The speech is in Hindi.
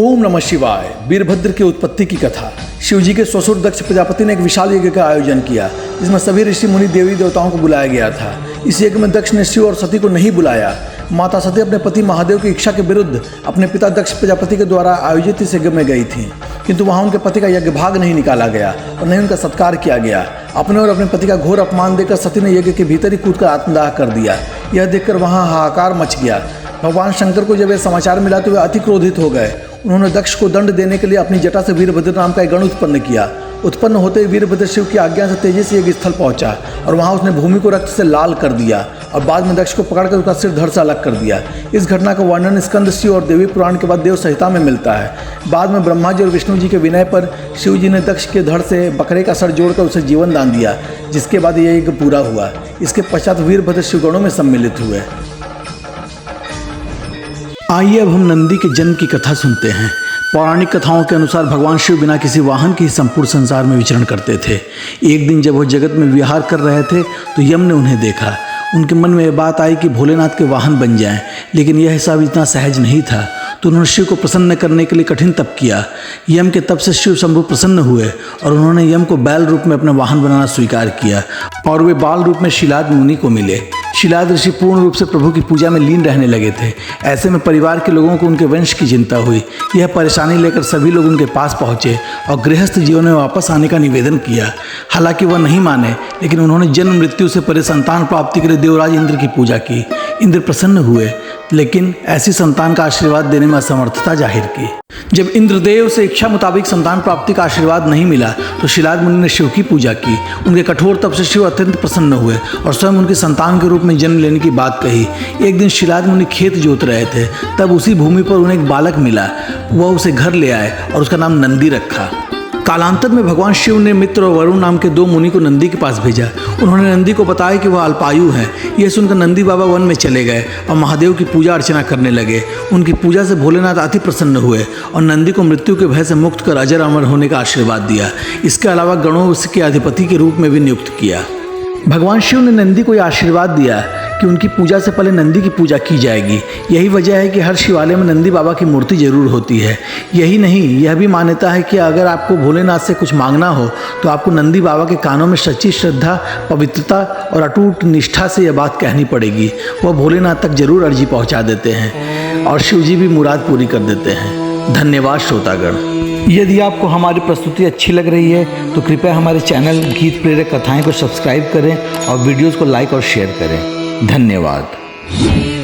ओम नमः शिवाय। वीरभद्र की उत्पत्ति की कथा। शिवजी के ससुर दक्ष प्रजापति ने एक विशाल यज्ञ का आयोजन किया, जिसमें सभी ऋषि मुनि देवी देवताओं को बुलाया गया था। इस यज्ञ में दक्ष ने शिव और सती को नहीं बुलाया। माता सती अपने पति महादेव की इच्छा के विरुद्ध अपने पिता दक्ष प्रजापति के द्वारा आयोजित इस यज्ञ में गई थी, किंतु वहां उनके पति का यज्ञ भाग नहीं निकाला गया और नहीं उनका सत्कार किया गया। अपने और अपने पति का घोर अपमान देकर सती ने यज्ञ के भीतर ही कूदकर आत्मदाह कर दिया। यह देखकर वहां हाहाकार मच गया। भगवान शंकर को जब यह समाचार मिला तो वे अति क्रोधित हो गए। उन्होंने दक्ष को दंड देने के लिए अपनी जटा से वीरभद्र नाम का एक गण उत्पन्न किया। उत्पन्न होते ही वीरभद्र शिव की आज्ञा से तेजी से यज्ञ स्थल पहुंचा और वहां उसने भूमि को रक्त से लाल कर दिया और बाद में दक्ष को पकड़कर उसका सिर धड़ से अलग कर दिया। इस घटना का वर्णन स्कंद शिव और देवी पुराण के बाद देव संहिता में मिलता है। बाद में ब्रह्मा जी और विष्णु जी के विनय पर शिव जी ने दक्ष के धड़ से बकरे का सर जोड़कर उसे जीवन दान दिया, जिसके बाद यह यज्ञ पूरा हुआ। इसके पश्चात वीरभद्र शिवगणों में सम्मिलित हुए। आइए अब हम नंदी के जन्म की कथा सुनते हैं। पौराणिक कथाओं के अनुसार भगवान शिव बिना किसी वाहन के ही संपूर्ण संसार में विचरण करते थे। एक दिन जब वह जगत में विहार कर रहे थे तो यम ने उन्हें देखा। उनके मन में यह बात आई कि भोलेनाथ के वाहन बन जाएं, लेकिन यह हिसाब इतना सहज नहीं था। तो उन्होंने शिव को प्रसन्न करने के लिए कठिन तप किया। यम के तप से शिव शंभु प्रसन्न हुए और उन्होंने यम को बैल रूप में अपना वाहन बनाना स्वीकार किया और वे बाल रूप में शिलाद मुनि को मिले। शिलाद ऋषि पूर्ण रूप से प्रभु की पूजा में लीन रहने लगे थे। ऐसे में परिवार के लोगों को उनके वंश की चिंता हुई। यह परेशानी लेकर सभी लोग उनके पास पहुंचे और गृहस्थ जीवन में वापस आने का निवेदन किया। हालांकि वह नहीं माने, लेकिन उन्होंने जन्म मृत्यु से परे संतान प्राप्ति के लिए देवराज इंद्र की पूजा की। इंद्र प्रसन्न हुए, लेकिन ऐसी संतान का आशीर्वाद देने में असमर्थता जाहिर की। जब इंद्रदेव से इच्छा मुताबिक संतान प्राप्ति का आशीर्वाद नहीं मिला तो शिलाद मुनि ने शिव की पूजा की। उनके कठोर तप से शिव अत्यंत प्रसन्न हुए और स्वयं उनकी संतान के रूप में जन्म लेने की बात कही। एक दिन शिलाद मुनि खेत जोत रहे थे, तब उसी भूमि पर उन्हें एक बालक मिला। वह उसे घर ले आए और उसका नाम नंदी रखा। कालांतर में भगवान शिव ने मित्र और वरुण नाम के दो मुनि को नंदी के पास भेजा। उन्होंने नंदी को बताया कि वह अल्पायु है। यह सुनकर नंदी बाबा वन में चले गए और महादेव की पूजा अर्चना करने लगे। उनकी पूजा से भोलेनाथ अति प्रसन्न हुए और नंदी को मृत्यु के भय से मुक्त कर अजर अमर होने का आशीर्वाद दिया। इसके अलावा गणों के अधिपति के रूप में भी नियुक्त किया। भगवान शिव ने नंदी को यह आशीर्वाद दिया कि उनकी पूजा से पहले नंदी की पूजा की जाएगी। यही वजह है कि हर शिवालय में नंदी बाबा की मूर्ति जरूर होती है। यही नहीं, यह भी मान्यता है कि अगर आपको भोलेनाथ से कुछ मांगना हो तो आपको नंदी बाबा के कानों में सच्ची श्रद्धा, पवित्रता और अटूट निष्ठा से यह बात कहनी पड़ेगी। वह भोलेनाथ तक जरूर अर्जी पहुँचा देते हैं और शिव जी भी मुराद पूरी कर देते हैं। धन्यवाद श्रोतागण। यदि आपको हमारी प्रस्तुति अच्छी लग रही है तो कृपया हमारे चैनल गीत प्रेरक कथाएं को सब्सक्राइब करें और वीडियोज़ को लाइक और शेयर करें। धन्यवाद।